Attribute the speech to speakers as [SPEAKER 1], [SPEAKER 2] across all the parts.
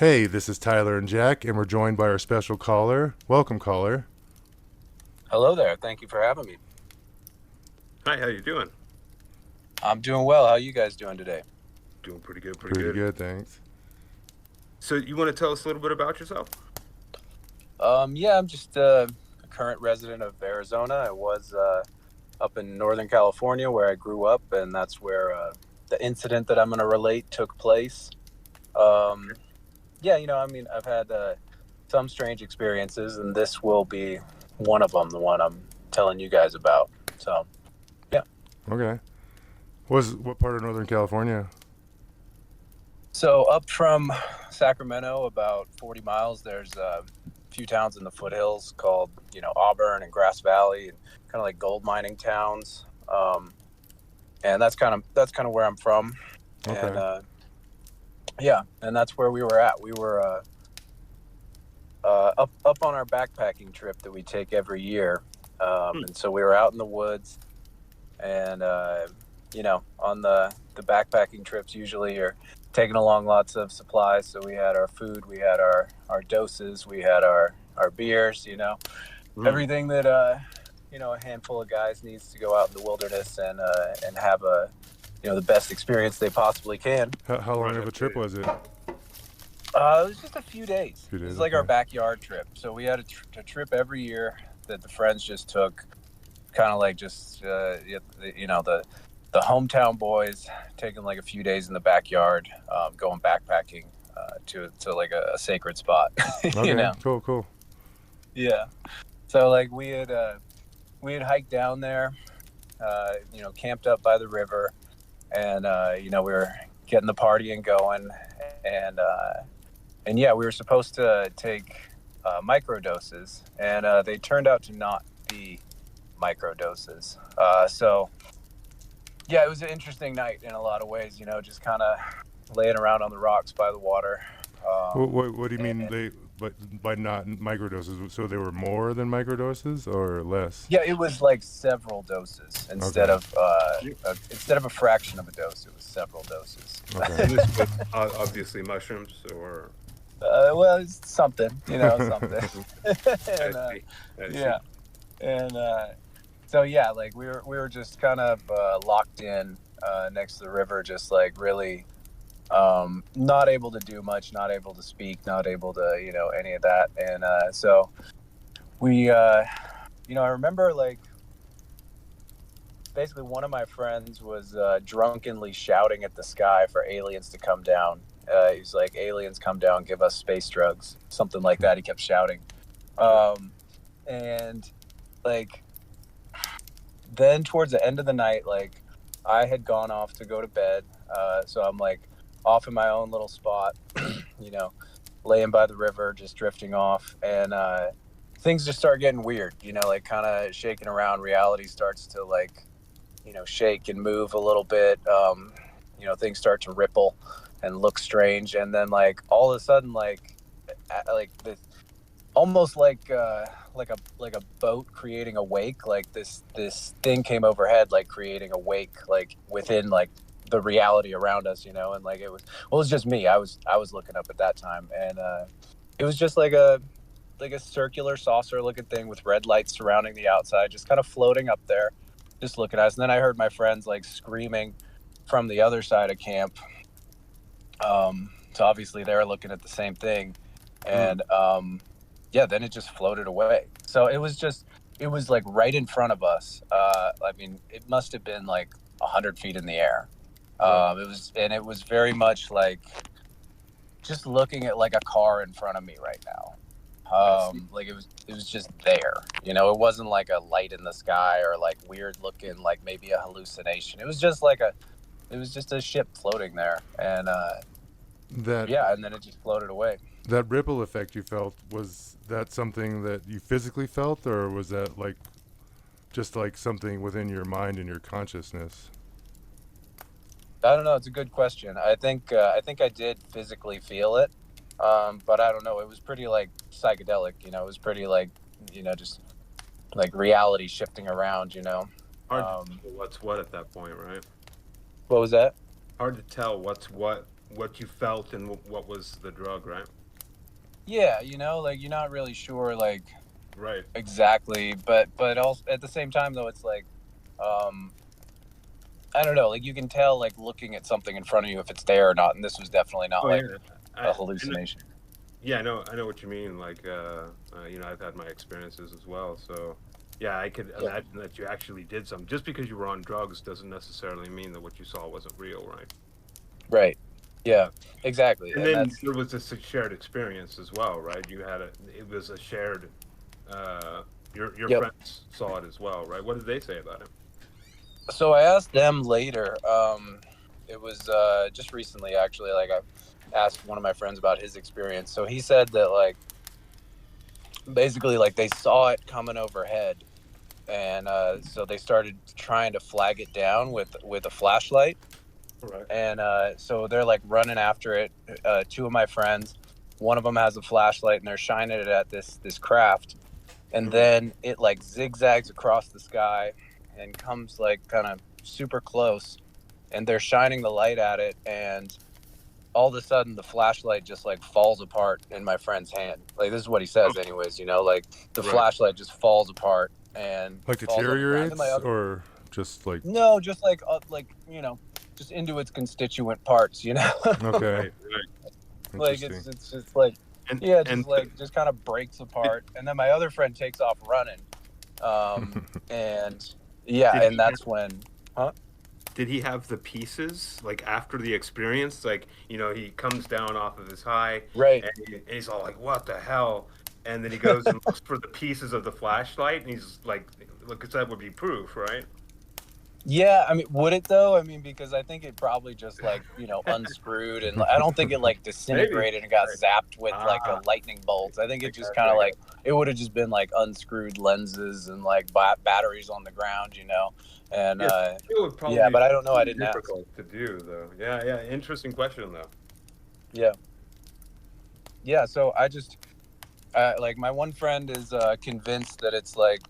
[SPEAKER 1] Hey, this is Tyler and Jack, and we're joined by our special caller. Welcome, caller.
[SPEAKER 2] Hello there. Thank you for having me.
[SPEAKER 3] Hi, how you doing?
[SPEAKER 2] I'm doing well. How are you guys doing today?
[SPEAKER 3] Doing pretty good, pretty
[SPEAKER 1] Pretty
[SPEAKER 3] good.
[SPEAKER 1] good, thanks.
[SPEAKER 3] So you want to tell us a little bit about yourself?
[SPEAKER 2] Yeah, I'm just a current resident of Arizona. I was up in Northern California where I grew up, and that's where the incident that I'm going to relate took place. Um, yeah, I mean, I've had some strange experiences, and this will be one of them, the one I'm telling you guys about. So, yeah.
[SPEAKER 1] Okay. What part of Northern California?
[SPEAKER 2] So up from Sacramento, about 40 miles, there's a few towns in the foothills called, Auburn and Grass Valley, and kind of like gold mining towns. And that's kind of where I'm from. And
[SPEAKER 1] Okay.
[SPEAKER 2] yeah, and that's where we were at. We were up on our backpacking trip that we take every year,
[SPEAKER 3] Hmm.
[SPEAKER 2] and so we were out in the woods, and on the backpacking trips, usually you're taking along lots of supplies. So we had our food, we had our doses, we had our beers,
[SPEAKER 3] Hmm.
[SPEAKER 2] everything that a handful of guys needs to go out in the wilderness and have the best experience they possibly can.
[SPEAKER 1] How long
[SPEAKER 3] Right,
[SPEAKER 1] of
[SPEAKER 3] I
[SPEAKER 1] a
[SPEAKER 3] feel
[SPEAKER 1] trip
[SPEAKER 3] you.
[SPEAKER 1] was it?
[SPEAKER 2] It was just a few days.
[SPEAKER 1] A few
[SPEAKER 2] It
[SPEAKER 1] days.
[SPEAKER 2] was like our
[SPEAKER 1] Okay.
[SPEAKER 2] backyard trip. So we had a trip every year that the friends just took, kind of like just the hometown boys taking like a few days in the backyard, going backpacking to like a sacred spot, you
[SPEAKER 1] Okay.
[SPEAKER 2] know.
[SPEAKER 1] Cool. Cool.
[SPEAKER 2] Yeah. So like we had hiked down there, camped up by the river, and we were getting the partying going, and yeah, we were supposed to take micro doses, and they turned out to not be micro doses. So yeah, it was an interesting night in a lot of ways. Just kind of laying around on the rocks by the water.
[SPEAKER 1] What do you mean
[SPEAKER 2] And
[SPEAKER 1] they but by not microdoses? So they were more than microdoses or less?
[SPEAKER 2] yeah, it was like several doses instead
[SPEAKER 1] Okay.
[SPEAKER 2] of a fraction of a dose. It was several doses.
[SPEAKER 1] Okay.
[SPEAKER 3] And this was obviously mushrooms, or
[SPEAKER 2] Well, it's something, something.
[SPEAKER 3] I
[SPEAKER 2] and
[SPEAKER 3] see, I see.
[SPEAKER 2] yeah, and so yeah, like we were just kind of locked in next to the river, just like really not able to do much, not able to speak, not able to any of that. And so we I remember like basically one of my friends was drunkenly shouting at the sky for aliens to come down. He's like, aliens come down, give us space drugs, something like that. He kept shouting.
[SPEAKER 3] Sure.
[SPEAKER 2] And like then towards the end of the night, like I had gone off to go to bed. So I'm like off in my own little spot, you know, laying by the river, just drifting off. And things just start getting weird, like kind of shaking around. Reality starts to like, shake and move a little bit. Things start to ripple and look strange. And then like all of a sudden, like this almost like a boat creating a wake, like this thing came overhead, like creating a wake, like within like the reality around us, and like it was just me. I was looking up at that time, and it was just like a circular saucer looking thing with red lights surrounding the outside, just kind of floating up there, just looking at us. And then I heard my friends like screaming from the other side of camp. So obviously they're looking at the same thing,
[SPEAKER 3] Hmm.
[SPEAKER 2] and yeah, then it just floated away. So it was like right in front of us. I mean, it must have been like 100 feet in the air.
[SPEAKER 3] Wow.
[SPEAKER 2] It was very much like just looking at like a car in front of me right now.
[SPEAKER 3] I see.
[SPEAKER 2] Like it was just there. It wasn't like a light in the sky or like weird looking, like maybe a hallucination. It was just a ship floating there, and
[SPEAKER 1] That
[SPEAKER 2] yeah, and then it just floated away.
[SPEAKER 1] that ripple effect you felt, was that something that you physically felt, or was that like just like something within your mind and your consciousness?
[SPEAKER 2] I don't know. It's a good question. I think I did physically feel it, but I don't know. It was pretty like psychedelic. It was pretty like just like reality shifting around.
[SPEAKER 3] Hard to
[SPEAKER 2] Um,
[SPEAKER 3] tell what's what at that point, right?
[SPEAKER 2] what was that?
[SPEAKER 3] Hard to tell what's what
[SPEAKER 4] what you felt and what was the drug, right?
[SPEAKER 2] Yeah, like you're not really sure like
[SPEAKER 4] Right.
[SPEAKER 2] exactly, but also at the same time though, it's like, um, I don't know, like you can tell like looking at something in front of you if it's there or not, and this was definitely not
[SPEAKER 4] Oh
[SPEAKER 2] like
[SPEAKER 4] yeah.
[SPEAKER 2] a
[SPEAKER 4] I know,
[SPEAKER 2] hallucination.
[SPEAKER 4] yeah, I know what you mean. Like, you know, I've had my experiences as well. So, yeah, I could
[SPEAKER 2] Yeah.
[SPEAKER 4] imagine that you actually did something. Just because you were on drugs doesn't necessarily mean that what you saw wasn't real, right?
[SPEAKER 2] Right. Yeah.
[SPEAKER 4] Yeah.
[SPEAKER 2] Exactly.
[SPEAKER 4] And
[SPEAKER 2] And
[SPEAKER 4] then
[SPEAKER 2] that's
[SPEAKER 4] there was this shared experience as well, right? It was a shared. Uh, your
[SPEAKER 2] yep.
[SPEAKER 4] friends saw it as well, right? What did they say about it?
[SPEAKER 2] So I asked them later. It was just recently, actually. Like I asked one of my friends about his experience. So he said that like basically like they saw it coming overhead, and so they started trying to flag it down with a flashlight,
[SPEAKER 4] Right.
[SPEAKER 2] and so they're like running after it. Two of my friends, one of them has a flashlight, and they're shining it at this craft, and
[SPEAKER 4] Mhm.
[SPEAKER 2] then it like zigzags across the sky and comes like kind of super close, and they're shining the light at it, and all of a sudden the flashlight just like falls apart in my friend's hand. Like this is what he
[SPEAKER 4] Oh,
[SPEAKER 2] says anyways, like the
[SPEAKER 4] right.
[SPEAKER 2] flashlight just falls apart and
[SPEAKER 1] Like
[SPEAKER 2] falls on the ground. And my
[SPEAKER 1] deteriorates,
[SPEAKER 2] other
[SPEAKER 1] or just like
[SPEAKER 2] no, just like just into its constituent parts,
[SPEAKER 1] okay,
[SPEAKER 4] Right. Right.
[SPEAKER 2] like
[SPEAKER 1] interesting.
[SPEAKER 2] it's just like
[SPEAKER 4] And
[SPEAKER 2] yeah,
[SPEAKER 4] and
[SPEAKER 2] just like just kind of breaks
[SPEAKER 4] did,
[SPEAKER 2] apart, and then my other friend takes off running, and yeah,
[SPEAKER 4] did
[SPEAKER 2] and
[SPEAKER 4] he
[SPEAKER 2] that's when, huh?
[SPEAKER 4] did he have the pieces like after the experience? Like, you know, he comes down off of his high
[SPEAKER 2] Right.
[SPEAKER 4] and he's all like, "What the hell?" And then he goes and looks for the pieces of the flashlight, and he's like, "Look, that would be proof, right?"
[SPEAKER 2] Yeah, I mean, would it though? I mean, because I think it probably just like, unscrewed, and I don't think it like
[SPEAKER 4] Maybe.
[SPEAKER 2] disintegrated and got
[SPEAKER 4] Right.
[SPEAKER 2] zapped with like a
[SPEAKER 4] Ah,
[SPEAKER 2] lightning bolt. I think
[SPEAKER 4] I
[SPEAKER 2] it just
[SPEAKER 4] got you.
[SPEAKER 2] kind
[SPEAKER 4] I
[SPEAKER 2] of
[SPEAKER 4] got
[SPEAKER 2] like it would have just been like unscrewed lenses and like batteries on the ground, and
[SPEAKER 4] you. Yeah, it would
[SPEAKER 2] yeah,
[SPEAKER 4] probably be
[SPEAKER 2] but I don't know. I
[SPEAKER 4] pretty
[SPEAKER 2] didn't ask.
[SPEAKER 4] difficult to do, though. Yeah, yeah. Interesting question, though.
[SPEAKER 2] Yeah, yeah. So I just like my one friend is convinced that it's like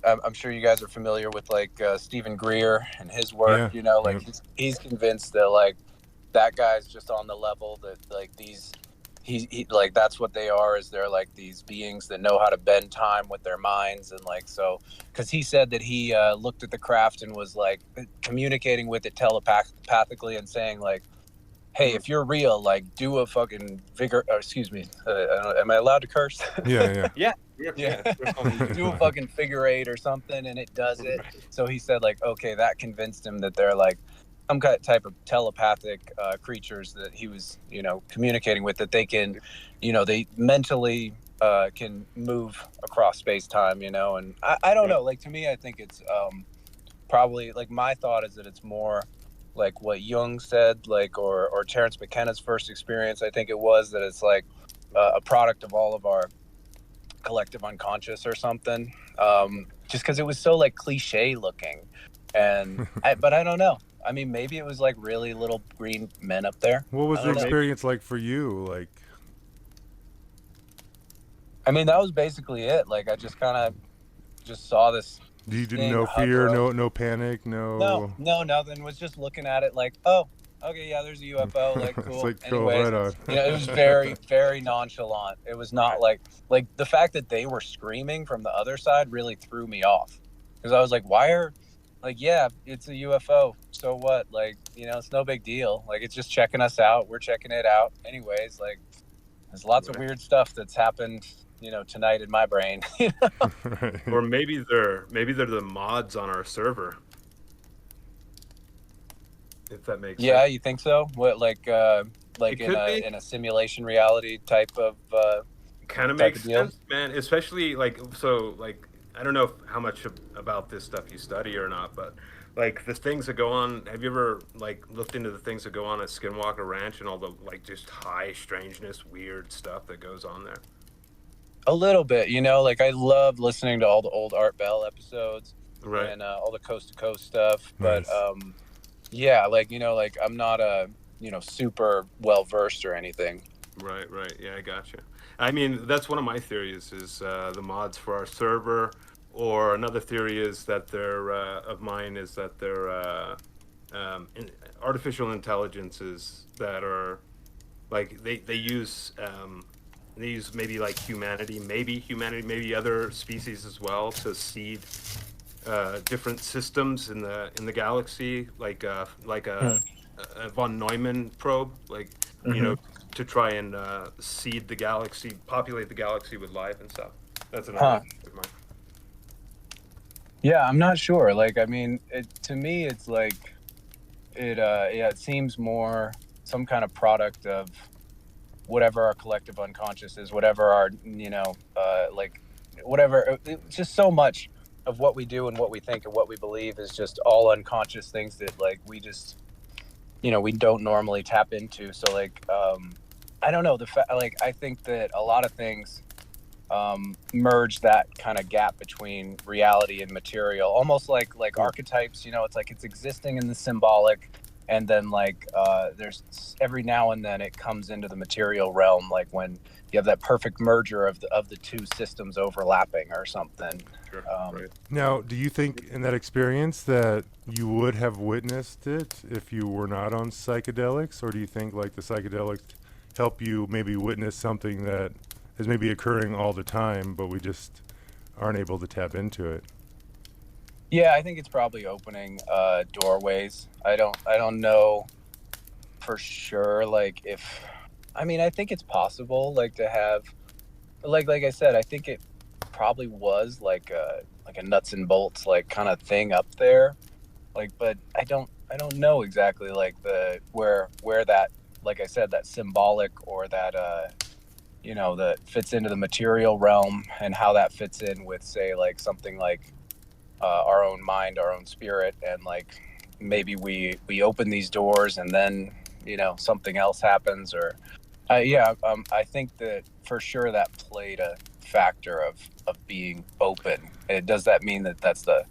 [SPEAKER 2] I'm sure you guys are familiar with like Stephen Greer and his work.
[SPEAKER 1] Yeah,
[SPEAKER 2] Like
[SPEAKER 1] yeah.
[SPEAKER 2] he's convinced that like that guy's just on the level that like these he like that's what they are, is they're like these beings that know how to bend time with their minds, and like so because he said that he looked at the craft and was like communicating with it telepathically and saying like, hey,
[SPEAKER 4] Mhm.
[SPEAKER 2] if you're real, like do a fucking vigor or, excuse me, am I allowed to curse?
[SPEAKER 1] Yeah, yeah.
[SPEAKER 4] Yeah, yeah,
[SPEAKER 2] Yeah.
[SPEAKER 4] yeah. We're on YouTube.
[SPEAKER 2] Do a fucking figure eight or something, and it does it.
[SPEAKER 4] Right.
[SPEAKER 2] So he said like, okay, that convinced him that they're like some kind of type of telepathic creatures that he was communicating with, that they can they mentally can move across space-time, and I don't
[SPEAKER 4] Right.
[SPEAKER 2] know, like to me I think it's probably like my thought is that it's more like what Jung said, like or Terrence McKenna's first experience, I think it was, that it's like a product of all of our collective unconscious or something. Just because it was so like cliche looking, but I don't know. I mean, maybe it was like really little green men up there.
[SPEAKER 1] What
[SPEAKER 2] I
[SPEAKER 1] was the
[SPEAKER 4] Or
[SPEAKER 2] don't know.
[SPEAKER 4] maybe.
[SPEAKER 1] experience like for you? Like,
[SPEAKER 2] I mean, that was basically it. Like I just kind of just saw this
[SPEAKER 1] you didn't
[SPEAKER 2] thing
[SPEAKER 1] know
[SPEAKER 2] hover
[SPEAKER 1] fear,
[SPEAKER 2] over.
[SPEAKER 1] no panic,
[SPEAKER 2] No,
[SPEAKER 1] no.
[SPEAKER 2] no, nothing. Was just looking at it like, oh, okay, yeah, there's a UFO. Like,
[SPEAKER 1] It's
[SPEAKER 2] cool.
[SPEAKER 1] like, cool,
[SPEAKER 2] Anyways,
[SPEAKER 1] right on.
[SPEAKER 2] it was very, very nonchalant. It was not
[SPEAKER 4] Right.
[SPEAKER 2] like the fact that they were screaming from the other side really threw me off, because I was like, why are like, yeah, it's a UFO. So what? Like, it's no big deal. Like, it's just checking us out. We're checking it out. Anyways, like, there's lots of
[SPEAKER 4] Right.
[SPEAKER 2] weird stuff that's happened, tonight in my brain.
[SPEAKER 4] Or
[SPEAKER 1] Right.
[SPEAKER 4] maybe they're the mods on our server, if that makes sense.
[SPEAKER 2] Yeah, you think so? What, like
[SPEAKER 4] It could be.
[SPEAKER 2] in a simulation reality type of
[SPEAKER 4] Kind of makes
[SPEAKER 2] deal?
[SPEAKER 4] sense, man. Especially like so like I don't know how much about this stuff you study or not, but like the things that go on. Have you ever like looked into the things that go on at Skinwalker Ranch and all the like just high strangeness, weird stuff that goes on there?
[SPEAKER 2] A little bit, like I love listening to all the old Art Bell episodes
[SPEAKER 4] Right,
[SPEAKER 2] and all the coast to coast stuff. But
[SPEAKER 1] Nice.
[SPEAKER 2] yeah, like like I'm not a super well versed or anything.
[SPEAKER 4] right, right. Yeah, I gotcha. I mean, that's one of my theories is the mods for our server, or another theory is that they're of mine is that they're artificial intelligences that are like they use maybe like humanity, maybe other species as well to seed different systems in the galaxy, like a von Neumann probe, like you
[SPEAKER 2] Hmm.
[SPEAKER 4] know, to try and seed the galaxy, populate the galaxy with life and stuff. That's another
[SPEAKER 2] Huh.
[SPEAKER 4] thing of mine.
[SPEAKER 2] Yeah, I'm not sure. Like, I mean, to me, it's like yeah, it seems more some kind of product of whatever our collective unconscious is, whatever our, like whatever. It's just so much of what we do and what we think and what we believe is just all unconscious things that like we just, we don't normally tap into. So like, I don't know like I think that a lot of things merge that kind of gap between reality and material, almost like archetypes. It's like it's existing in the symbolic, and then like there's every now and then it comes into the material realm, like when you have that perfect merger of the two systems overlapping or something.
[SPEAKER 4] Sure,
[SPEAKER 2] Um,
[SPEAKER 4] right.
[SPEAKER 1] Now, do you think in that experience that you would have witnessed it if you were not on psychedelics, or do you think like the psychedelics help you maybe witness something that is maybe occurring all the time, but we just aren't able to tap into it?
[SPEAKER 2] yeah, I think it's probably opening doorways. I don't know for sure, like if I mean, I think it's possible, like to have, like I said, I think it probably was like a nuts and bolts like kind of thing up there, like, but I don't know exactly like the where that, like I said, that symbolic or that that fits into the material realm, and how that fits in with, say, like something like our own mind, our own spirit, and like maybe we open these doors and then something else happens, or yeah, I think that for sure that played a factor of being open. Does that mean that that's the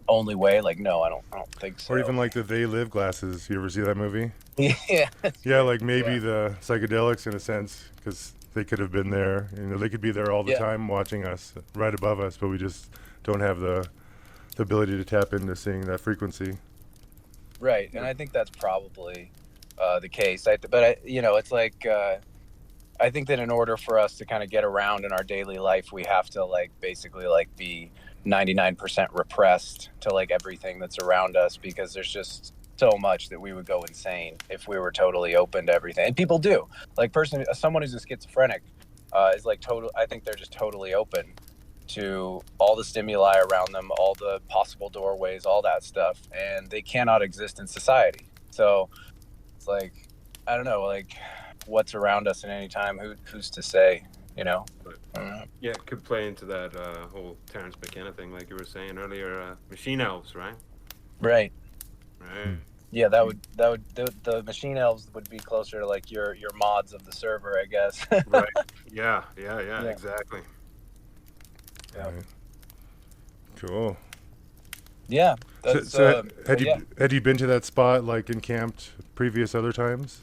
[SPEAKER 2] only way? Like, no, I don't think
[SPEAKER 1] Or
[SPEAKER 2] so.
[SPEAKER 1] even like the They Live glasses. You ever see that movie?
[SPEAKER 2] Yeah, that's
[SPEAKER 1] Yeah,
[SPEAKER 2] great.
[SPEAKER 1] like maybe
[SPEAKER 2] Yeah,
[SPEAKER 1] the psychedelics in a sense, because they could have been there. They could be there all the
[SPEAKER 2] yeah,
[SPEAKER 1] time watching us, right above us, but we just don't have the ability to tap into seeing that frequency.
[SPEAKER 2] right. And I think that's probably the case. It's like I think that in order for us to kind of get around in our daily life, we have to like basically like be 99% repressed to like everything that's around us, because there's just so much that we would go insane if we were totally open to everything. And people do. Like someone who's a schizophrenic is like total. I think they're just totally open to all the stimuli around them, all the possible doorways, all that stuff, and they cannot exist in society. So it's like, I don't know, like what's around us at any time. Who's to say? You know.
[SPEAKER 4] But
[SPEAKER 2] Uh,
[SPEAKER 4] yeah, it could play into that whole Terrence McKenna thing, like you were saying earlier. Machine elves, right?
[SPEAKER 2] right.
[SPEAKER 4] Right.
[SPEAKER 2] Yeah, that would the machine elves would be closer to like your mods of the server, I guess.
[SPEAKER 4] Right. Yeah. Yeah. Yeah.
[SPEAKER 2] Yeah.
[SPEAKER 4] Exactly.
[SPEAKER 2] Yeah.
[SPEAKER 1] Right. Cool.
[SPEAKER 2] Yeah.
[SPEAKER 1] So,
[SPEAKER 2] That's
[SPEAKER 1] so had
[SPEAKER 2] but
[SPEAKER 1] you
[SPEAKER 2] yeah,
[SPEAKER 1] had you been to that spot like encamped previous other times?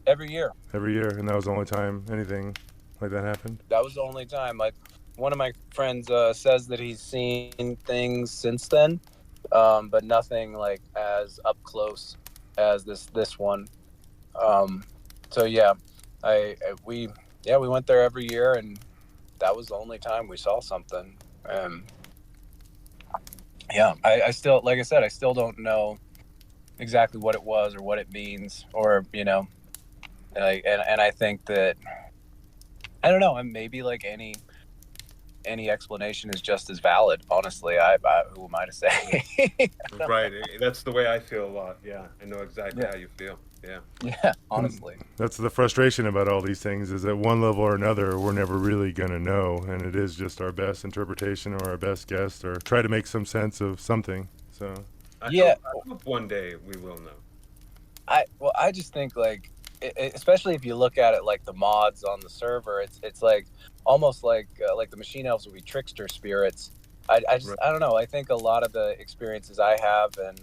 [SPEAKER 2] every year.
[SPEAKER 1] Every year, and that was the only time anything like that happened?
[SPEAKER 2] That was the only time. Like one of my friends says that he's seen things since then, but nothing like as up close as this one. Um, so yeah, we we went there every year, and that was the only time we saw something. Yeah, I still, like I said, I still don't know exactly what it was or what it means, or and I think that I don't know, and maybe like any explanation is just as valid. Honestly, who am I to say?
[SPEAKER 4] Right. That's the way I feel a lot. Yeah. I know exactly
[SPEAKER 2] Yeah,
[SPEAKER 4] how you feel. Yeah.
[SPEAKER 2] yeah,
[SPEAKER 1] And
[SPEAKER 2] honestly,
[SPEAKER 1] that's the frustration about all these things, is at one level or another, we're never really going to know. And it is just our best interpretation or our best guess or try to make some sense of something. So,
[SPEAKER 2] yeah.
[SPEAKER 4] I hope one day we will know.
[SPEAKER 2] I just think like, especially if you look at it like the mods on the server, it's like almost like the machine elves would be trickster spirits.
[SPEAKER 4] Right.
[SPEAKER 2] I don't know. I think a lot of the experiences I have, and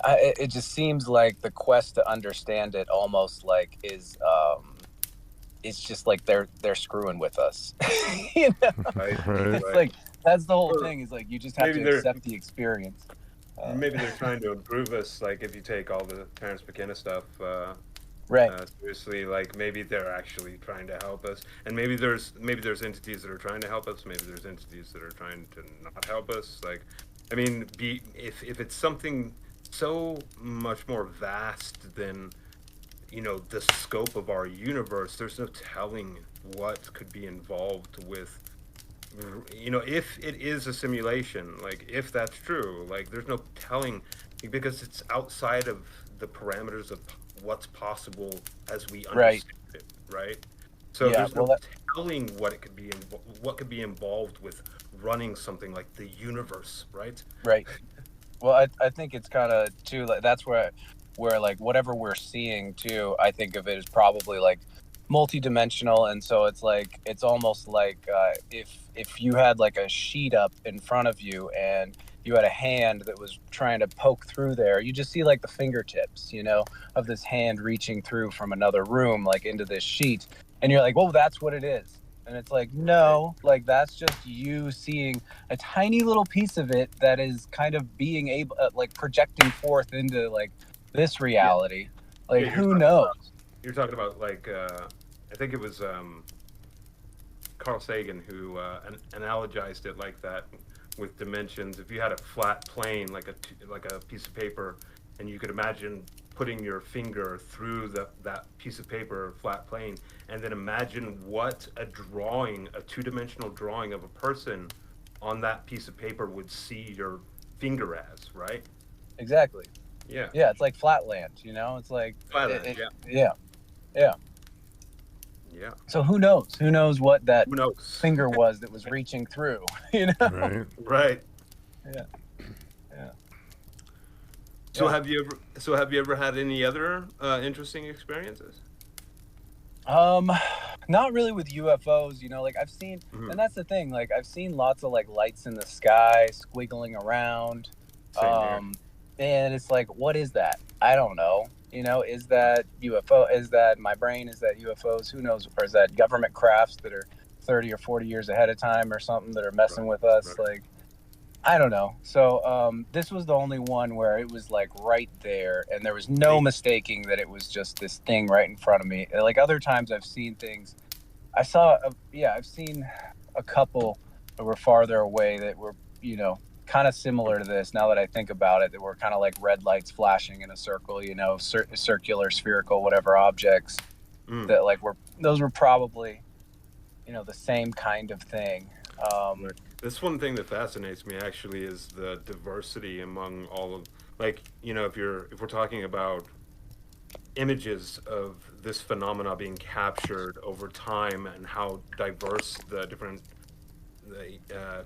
[SPEAKER 2] it just seems like the quest to understand it almost like is it's just like they're screwing with us. You know,
[SPEAKER 4] Right.
[SPEAKER 1] right.
[SPEAKER 2] it's
[SPEAKER 4] Right.
[SPEAKER 2] like that's the whole
[SPEAKER 4] Or
[SPEAKER 2] thing. Is like you just have
[SPEAKER 4] maybe
[SPEAKER 2] to
[SPEAKER 4] they're
[SPEAKER 2] accept the experience.
[SPEAKER 4] Maybe they're trying to improve us. Like if you take all the Terrence McKenna stuff
[SPEAKER 2] Right.
[SPEAKER 4] seriously, like maybe they're actually trying to help us, and maybe there's entities that are trying to help us. Maybe there's entities that are trying to not help us. Like, I mean, if it's something so much more vast than the scope of our universe, there's no telling what could be involved with if it is a simulation, like if that's true, like there's no telling because it's outside of the parameters of what's possible as we
[SPEAKER 2] Right.
[SPEAKER 4] understand it, right? So
[SPEAKER 2] Yeah.
[SPEAKER 4] there's
[SPEAKER 2] Well,
[SPEAKER 4] no telling what could be involved with running something like the universe, right?
[SPEAKER 2] right. Well, I think it's kind of too like that's where like whatever we're seeing too, I think of it as probably like multidimensional, and so it's almost like if you had like a sheet up in front of you and you had a hand that was trying to poke through there, you just see like the fingertips, of this hand reaching through from another room like into this sheet, and you're like, well, that's what it is. And it's like, no, like that's just you seeing a tiny little piece of it that is kind of being able like projecting forth into like this reality. Like,
[SPEAKER 4] Yeah,
[SPEAKER 2] who knows?
[SPEAKER 4] you're talking about like I think it was Carl Sagan who analogized it like that with dimensions. If you had a flat plane, like a piece of paper, and you could imagine putting your finger through that piece of paper, flat plane, and then imagine what a two-dimensional drawing of a person on that piece of paper would see your finger as, right?
[SPEAKER 2] Exactly.
[SPEAKER 4] Yeah,
[SPEAKER 2] Yeah, it's like flatland. It's like
[SPEAKER 4] Flatland, yeah,
[SPEAKER 2] yeah, yeah.
[SPEAKER 4] yeah.
[SPEAKER 2] So who knows? Who knows what that
[SPEAKER 4] Who knows?
[SPEAKER 2] finger was that was reaching through?
[SPEAKER 1] Right.
[SPEAKER 4] Right.
[SPEAKER 2] Yeah, yeah.
[SPEAKER 4] So
[SPEAKER 2] Yeah.
[SPEAKER 4] have you ever had any other interesting experiences?
[SPEAKER 2] Not really with UFOs. Like I've seen,
[SPEAKER 4] Mhm.
[SPEAKER 2] and that's the thing. Like I've seen lots of like lights in the sky squiggling around.
[SPEAKER 4] Same here.
[SPEAKER 2] And it's like, what is that? I don't know. Is that UFO? Is that my brain? Is that UFOs? Who knows? Or is that government crafts that are 30 or 40 years ahead of time or something that are messing with us?
[SPEAKER 4] Right.
[SPEAKER 2] Like, I don't know. So this was the only one where it was like right there, and there was no mistaking that it was just this thing right in front of me. And, like other times, I've seen things. I've seen a couple that were farther away that were, kind of similar to this. Now that I think about it, that were kind of like red lights flashing in a circle, circular, spherical, whatever objects
[SPEAKER 4] Mm.
[SPEAKER 2] that those were probably, the same kind of thing.
[SPEAKER 4] Right. This one thing that fascinates me actually is the diversity among all of if we're talking about images of this phenomena being captured over time and how diverse the different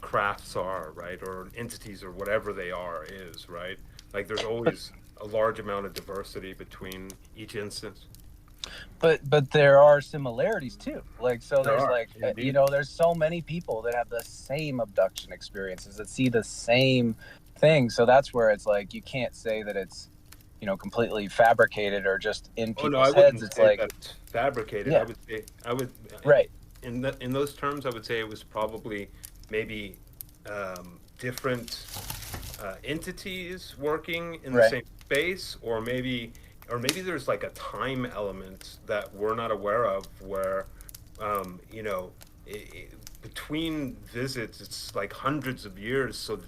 [SPEAKER 4] crafts are, right, or entities or whatever they are is, right? Like there's always a large amount of diversity between each instance.
[SPEAKER 2] But there are similarities too. Like so,
[SPEAKER 4] There
[SPEAKER 2] there's
[SPEAKER 4] are,
[SPEAKER 2] like
[SPEAKER 4] indeed.
[SPEAKER 2] there's so many people that have the same abduction experiences that see the same thing. So that's where it's like you can't say that it's completely fabricated or just in
[SPEAKER 4] Oh no, I
[SPEAKER 2] people's heads.
[SPEAKER 4] wouldn't
[SPEAKER 2] It's
[SPEAKER 4] say
[SPEAKER 2] like
[SPEAKER 4] that's fabricated.
[SPEAKER 2] yeah,
[SPEAKER 4] I would
[SPEAKER 2] right,
[SPEAKER 4] in those terms, I would say it was probably maybe different entities working in the
[SPEAKER 2] right,
[SPEAKER 4] same space, or maybe there's like a time element that we're not aware of, where um, you know, between visits, it's like hundreds of years. So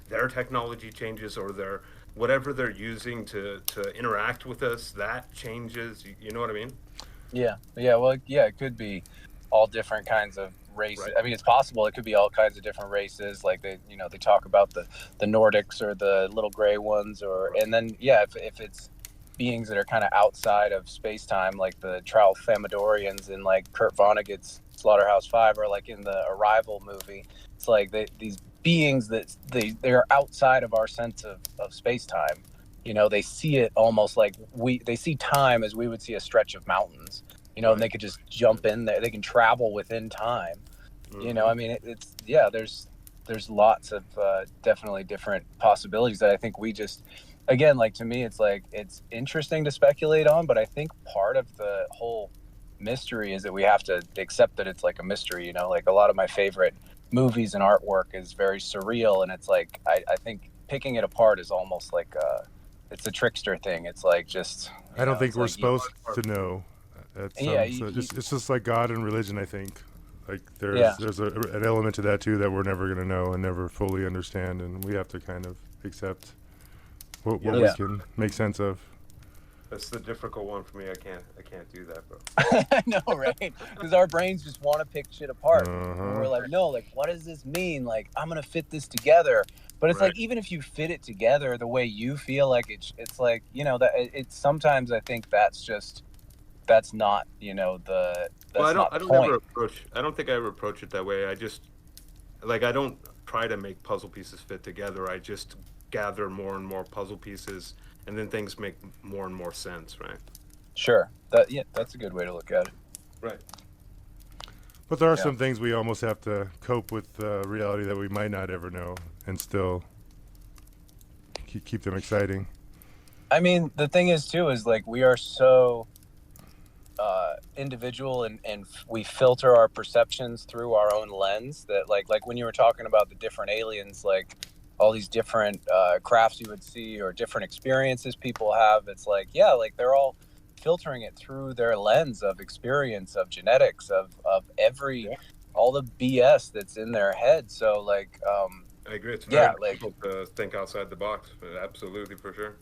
[SPEAKER 4] their technology changes, or their whatever they're using to interact with us, that changes. You know what I mean?
[SPEAKER 2] yeah, yeah. Well, yeah, it could be all different kinds of races.
[SPEAKER 4] Right.
[SPEAKER 2] I mean, it's possible it could be all kinds of different races. Like they talk about the Nordics or the little gray ones, and then yeah, if it's beings that are kind of outside of space time, like the Tralfamadorians in like Kurt Vonnegut's Slaughterhouse Five, or like in the Arrival movie. It's like these beings that they're outside of our sense of space time. They see it almost like they see time as we would see a stretch of mountains. And
[SPEAKER 4] Right.
[SPEAKER 2] they could just jump in there. They can travel within time. I mean, it's yeah. There's lots of definitely different possibilities that I think we just, again, like to me, it's like it's interesting to speculate on, but I think part of the whole mystery is that we have to accept that it's like a mystery. Like a lot of my favorite movies and artwork is very surreal, and it's like I think picking it apart is almost like it's a trickster thing. It's like just
[SPEAKER 1] I don't think we're
[SPEAKER 2] like
[SPEAKER 1] supposed to know. It's just like God and religion. I think like there's an element to that too that we're never gonna know and never fully understand, and we have to kind of accept what we can make sense of.
[SPEAKER 4] That's the difficult one for me. I can't do that, bro.
[SPEAKER 2] I know, right? Because our brains just want to pick shit apart. And
[SPEAKER 1] Uh-huh.
[SPEAKER 2] we're like, no, like, what does this mean? Like, I'm gonna fit this together. But it's like, even if you fit it together the way you feel, like it's like, you know, that it's sometimes I think that's not, you know, I
[SPEAKER 4] don't think I ever approach it that way. I just like, I don't try to make puzzle pieces fit together. I just gather more and more puzzle pieces, and then things make more and more sense, right?
[SPEAKER 2] Sure. That's a good way to look at it.
[SPEAKER 4] Right.
[SPEAKER 1] But there are some things we almost have to cope with reality that we might not ever know, and still keep them exciting.
[SPEAKER 2] I mean, the thing is too is like we are so individual, and we filter our perceptions through our own lens. That like when you were talking about the different aliens, like all these different crafts you would see or different experiences people have, it's like, yeah, like they're all filtering it through their lens of experience, of genetics, of all the BS that's in their head. So like
[SPEAKER 4] I agree. It's very difficult to think outside the box. Absolutely, for sure.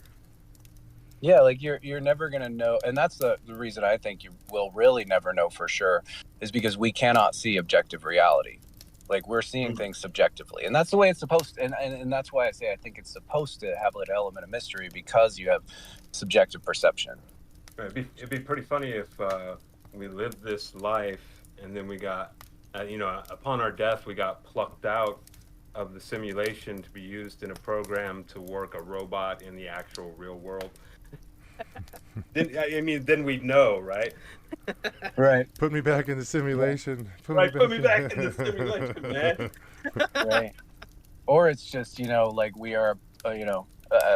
[SPEAKER 2] Yeah, like you're never gonna know, and that's the reason I think you will really never know for sure, is because we cannot see objective reality. Like we're seeing things subjectively, and that's the way it's supposed to, and that's why I say I think it's supposed to have an element of mystery, because you have subjective perception.
[SPEAKER 4] It'd be pretty funny if we lived this life and then we got, upon our death, we got plucked out of the simulation to be used in a program to work a robot in the actual real world. Then we'd know, right?
[SPEAKER 2] Right.
[SPEAKER 1] Put me back in the simulation.
[SPEAKER 4] Put me back in the simulation, man.
[SPEAKER 2] Right. Or it's just, like we are,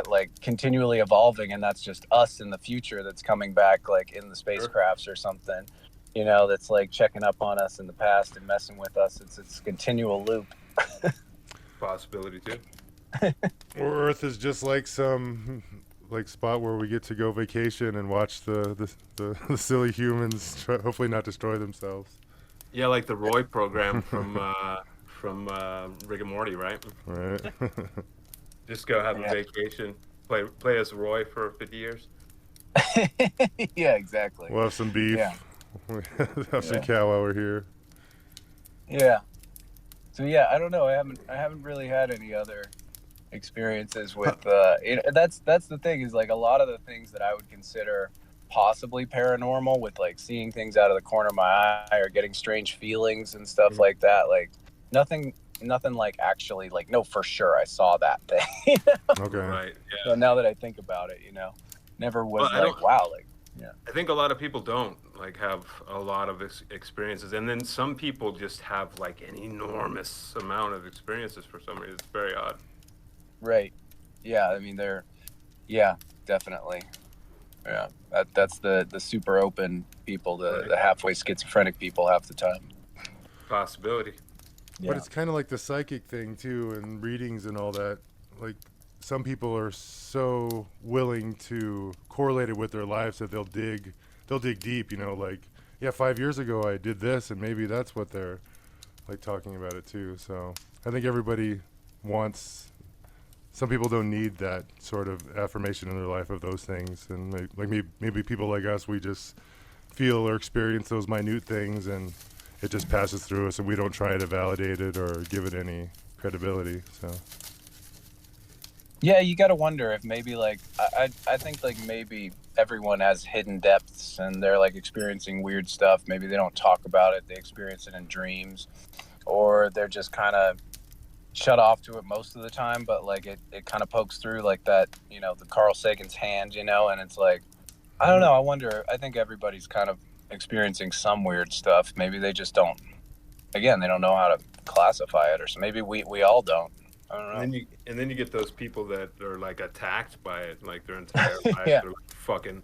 [SPEAKER 2] like continually evolving, and that's just us in the future that's coming back, like in the spacecrafts or something, that's like checking up on us in the past and messing with us. It's a continual loop.
[SPEAKER 4] Possibility too.
[SPEAKER 1] Or Earth is just like some spot where we get to go vacation and watch the silly humans hopefully not destroy themselves.
[SPEAKER 4] Yeah, like the Roy program from Rick and Morty, right?
[SPEAKER 1] Right.
[SPEAKER 4] Just go have a vacation, play as Roy for 50 years.
[SPEAKER 2] Yeah, exactly.
[SPEAKER 1] We'll have some beef.
[SPEAKER 2] Yeah.
[SPEAKER 1] Have some cow while we're here.
[SPEAKER 2] Yeah. So yeah, I don't know. I haven't really had any other experiences with that's the thing, is like a lot of the things that I would consider possibly paranormal, with like seeing things out of the corner of my eye or getting strange feelings and stuff like that, like nothing like actually like, no, for sure I saw that thing.
[SPEAKER 1] Okay.
[SPEAKER 4] Right. Yeah.
[SPEAKER 2] So now that I think about it, never was wow, like, yeah.
[SPEAKER 4] I think a lot of people don't like have a lot of experiences, and then some people just have like an enormous amount of experiences for some reason. It's very odd.
[SPEAKER 2] Right. Yeah. I mean, definitely. Yeah. That's the super open people, the halfway schizophrenic people half the time.
[SPEAKER 4] Possibility.
[SPEAKER 2] Yeah.
[SPEAKER 1] But it's kind of like the psychic thing too, and readings and all that. Like some people are so willing to correlate it with their lives that they'll dig deep. Like 5 years ago I did this, and maybe that's what they're like talking about it too. So I think everybody wants. Some people don't need that sort of affirmation in their life of those things, and maybe people like us, we just feel or experience those minute things, and it just passes through us, and we don't try to validate it or give it any credibility. So
[SPEAKER 2] yeah, you got to wonder if maybe like I think like maybe everyone has hidden depths, and they're like experiencing weird stuff. Maybe they don't talk about it; they experience it in dreams, or they're just kind of shut off to it most of the time, but like it kind of pokes through like that, the Carl Sagan's hand, and it's like, I don't know. I wonder, I think everybody's kind of experiencing some weird stuff. Maybe they just don't, again, they don't know how to classify it, or so maybe we all don't. I don't know.
[SPEAKER 4] And then you get those people that are like attacked by it, like their entire life.
[SPEAKER 2] Yeah.
[SPEAKER 4] They're like fucking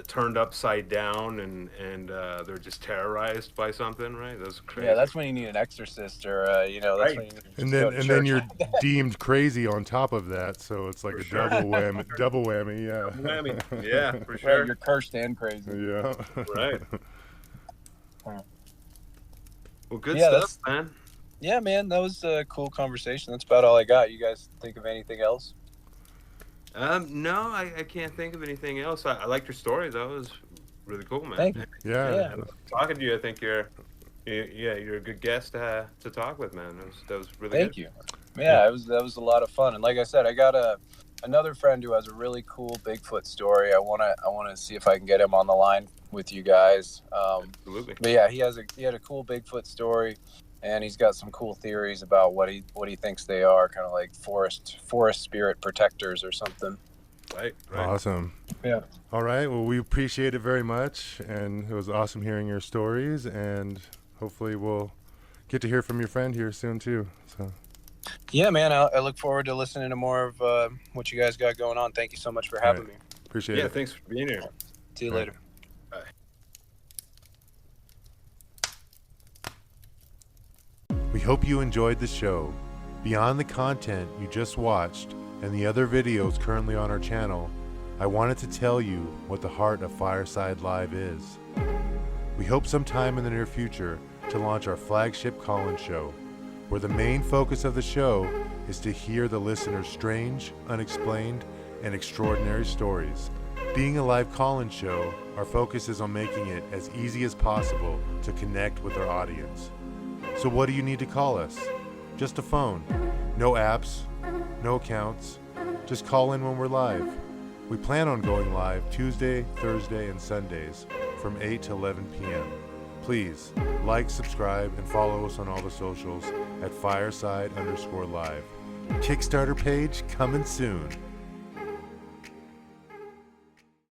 [SPEAKER 4] turned upside down and they're just terrorized by something, right? That's crazy.
[SPEAKER 2] Yeah, that's when you need an exorcist, or you know, that's
[SPEAKER 4] Right.
[SPEAKER 2] when you need to just
[SPEAKER 1] And
[SPEAKER 2] go
[SPEAKER 1] then
[SPEAKER 2] to
[SPEAKER 1] and
[SPEAKER 2] church.
[SPEAKER 1] then you're deemed crazy on top of that, so it's like
[SPEAKER 4] For
[SPEAKER 1] a
[SPEAKER 4] sure.
[SPEAKER 1] double whammy. Double whammy, yeah.
[SPEAKER 4] Whammy. Yeah, for
[SPEAKER 2] Right,
[SPEAKER 4] sure.
[SPEAKER 2] you're cursed and crazy.
[SPEAKER 1] Yeah.
[SPEAKER 4] Right. Well, good
[SPEAKER 2] Yeah,
[SPEAKER 4] stuff, man.
[SPEAKER 2] Yeah, man, that was a cool conversation. That's about all I got. You guys think of anything else?
[SPEAKER 4] No, I can't think of anything else. I liked your story. That was really cool, man.
[SPEAKER 2] Thank you.
[SPEAKER 1] Yeah.
[SPEAKER 2] Yeah.
[SPEAKER 4] And talking to you, I think you're a good guest to talk with, man. That was really
[SPEAKER 2] Thank
[SPEAKER 4] good.
[SPEAKER 2] you. Yeah, that was a lot of fun. And like I said, I got another friend who has a really cool Bigfoot story. I wanna see if I can get him on the line with you guys.
[SPEAKER 4] Absolutely.
[SPEAKER 2] But yeah, he had a cool Bigfoot story, and he's got some cool theories about what he thinks they are, kind of like forest spirit protectors or something.
[SPEAKER 4] Right.
[SPEAKER 1] Awesome.
[SPEAKER 2] Yeah.
[SPEAKER 1] All right. Well, we appreciate it very much, and it was awesome hearing your stories, and hopefully we'll get to hear from your friend here soon too. So.
[SPEAKER 2] Yeah, man, I look forward to listening to more of what you guys got going on. Thank you so much for having me.
[SPEAKER 1] Appreciate
[SPEAKER 4] Yeah,
[SPEAKER 1] it.
[SPEAKER 4] thanks for being here.
[SPEAKER 2] See you
[SPEAKER 1] All
[SPEAKER 2] later.
[SPEAKER 1] We hope you enjoyed the show. Beyond the content you just watched and the other videos currently on our channel, I wanted to tell you what the heart of Fireside Live is. We hope sometime in the near future to launch our flagship call-in show, where the main focus of the show is to hear the listener's strange, unexplained, and extraordinary stories. Being a live call-in show, our focus is on making it as easy as possible to connect with our audience. So what do you need to call us? Just a phone. No apps, no accounts. Just call in when we're live. We plan on going live Tuesday, Thursday, and Sundays from 8 to 11 p.m. Please like, subscribe, and follow us on all the socials at Fireside_Live. Kickstarter page coming soon.